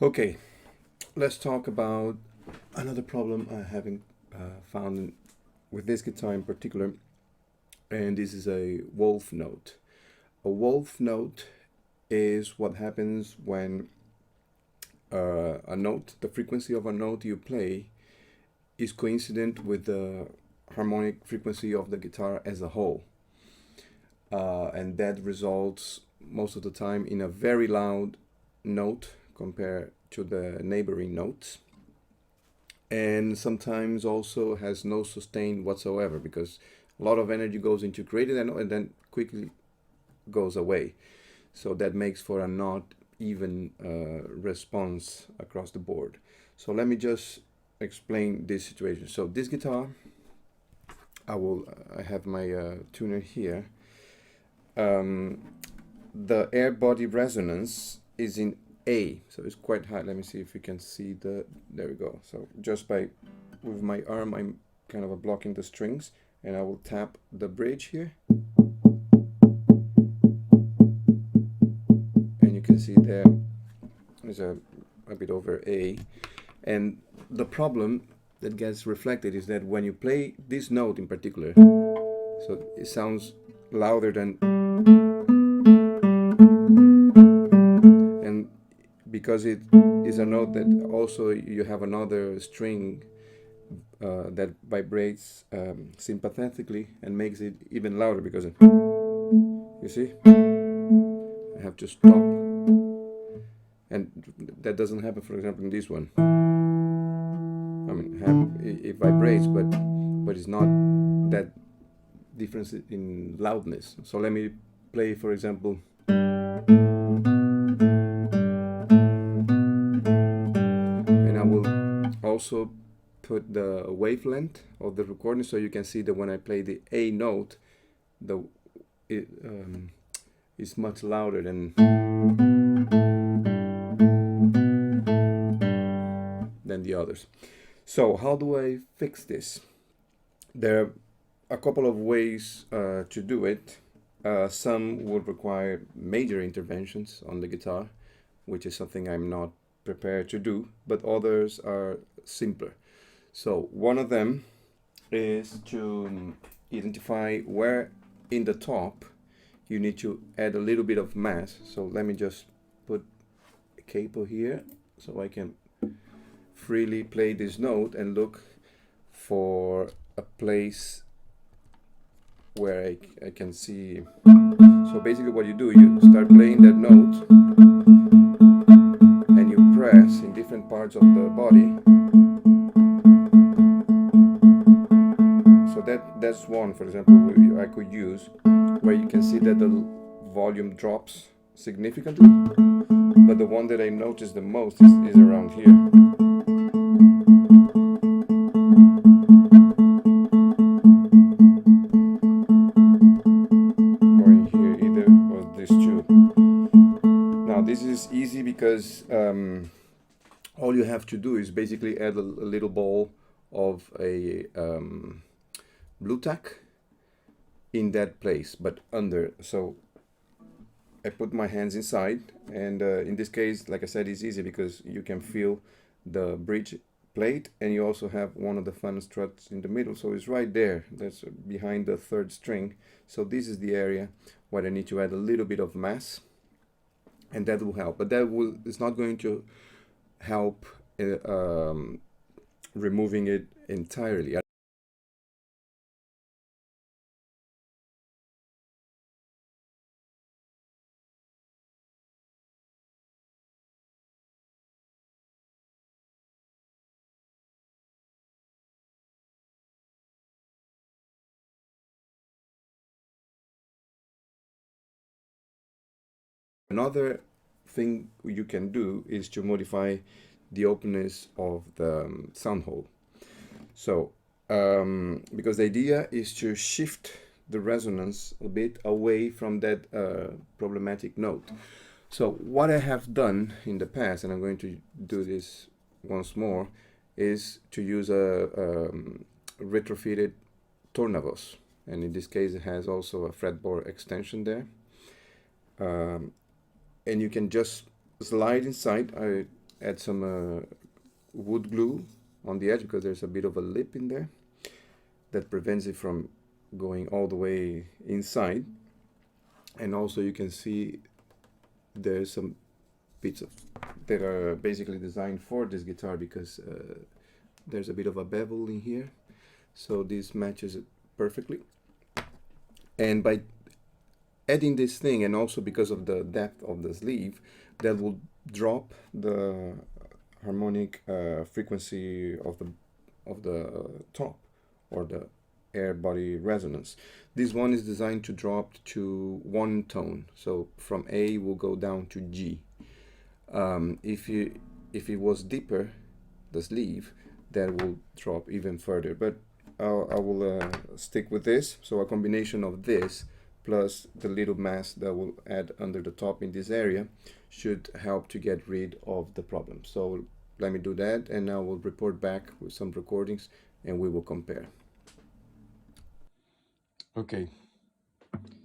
Okay, let's talk about another problem I haven't found with this guitar in particular, and this is a wolf note. A wolf note is what happens when a note, the frequency of a note you play, is coincident with the harmonic frequency of the guitar as a whole. And that results most of the time in a very loud note compared to the neighboring notes, and sometimes also has no sustain whatsoever because a lot of energy goes into creating that note and then quickly goes away. So that makes for a not even response across the board. So let me just explain this situation. So this guitar, I have my tuner here. The air body resonance is in A, so it's quite high. Let me see if you can see there we go. So just with my arm, I'm kind of blocking the strings, and I will tap the bridge here. And you can see there is a bit over A. And the problem that gets reflected is that when you play this note in particular, so it sounds louder than, and because it is a note that also you have another string that vibrates sympathetically and makes it even louder because you see, I have to stop, and that doesn't happen, for example, in this one. I mean, it vibrates, but it's not that difference in loudness. So let me play, for example, and I will also put the wavelength of the recording so you can see that when I play the A note, it is much louder than the others. So how do I fix this? There are a couple of ways to do it. Some would require major interventions on the guitar, which is something I'm not prepared to do, but others are simpler. So one of them is to identify where in the top you need to add a little bit of mass. So let me just put a capo here so I can freely play this note and look for a place where I can see. So basically what you do, you start playing that note and you press in different parts of the body. So that's one, for example, I could use, where you can see that the volume drops significantly, but the one that I notice the most is around here. This is easy because all you have to do is basically add a little ball of a blue tack in that place, but under. So I put my hands inside, and in this case, like I said, it's easy because you can feel the bridge plate, and you also have one of the fun struts in the middle, so it's right there. That's behind the third string. So this is the area where I need to add a little bit of mass, and that will help, but it's not going to help removing it entirely. Another thing you can do is to modify the openness of the sound hole. So because the idea is to shift the resonance a bit away from that problematic note. So what I have done in the past, and I'm going to do this once more, is to use a retrofitted tornavos, and in this case it has also a fretboard extension there, and you can just slide inside. add some wood glue on the edge, because there's a bit of a lip in there that prevents it from going all the way inside. And also you can see there's some bits of that are basically designed for this guitar, because there's a bit of a bevel in here, so this matches it perfectly. And by adding this thing, and also because of the depth of the sleeve, that will drop the harmonic frequency of the top, or the air body resonance. This one is designed to drop to one tone, so from A will go down to G. If it was deeper, the sleeve, that will drop even further, but I will stick with this. So a combination of this plus the little mask that will add under the top in this area should help to get rid of the problem. So let me do that, and I will report back with some recordings and we will compare. Okay,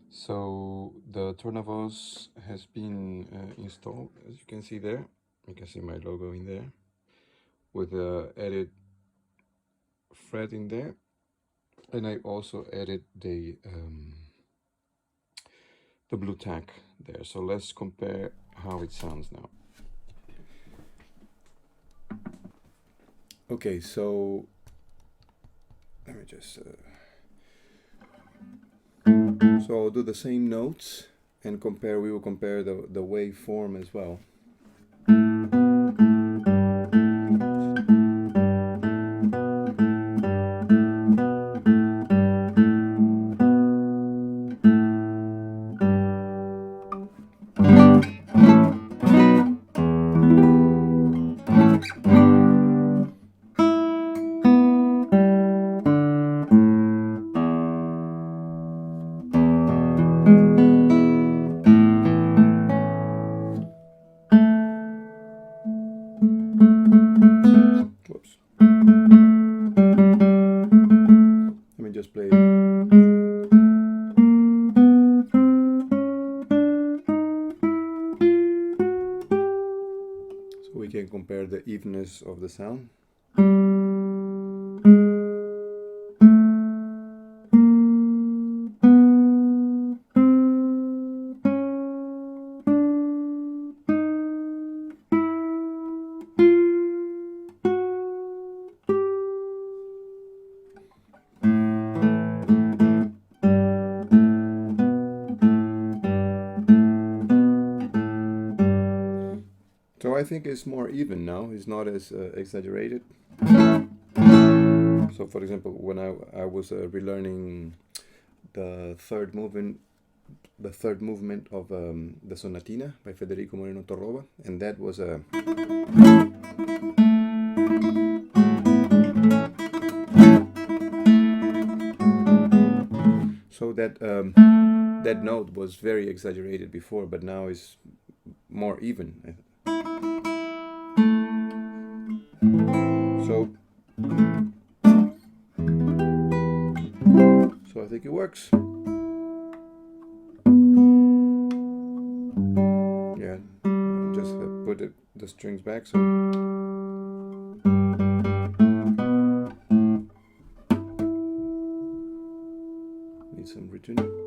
so the tornavos has been installed, as you can see there. You can see my logo in there with the added fret in there, and I also added the blue tack there. So let's compare how it sounds now. Okay, so let me just so I'll do the same notes and compare. We will compare the waveform as well. Whoops. Let me just play. So we can compare the evenness of the sound. So I think it's more even now. It's not as exaggerated. So for example, when I was relearning the third movement of the Sonatina by Federico Moreno Torroba, and that was a so that note was very exaggerated before, but now it's more even. So I think it works. Yeah, just put the strings back. So need some retuning.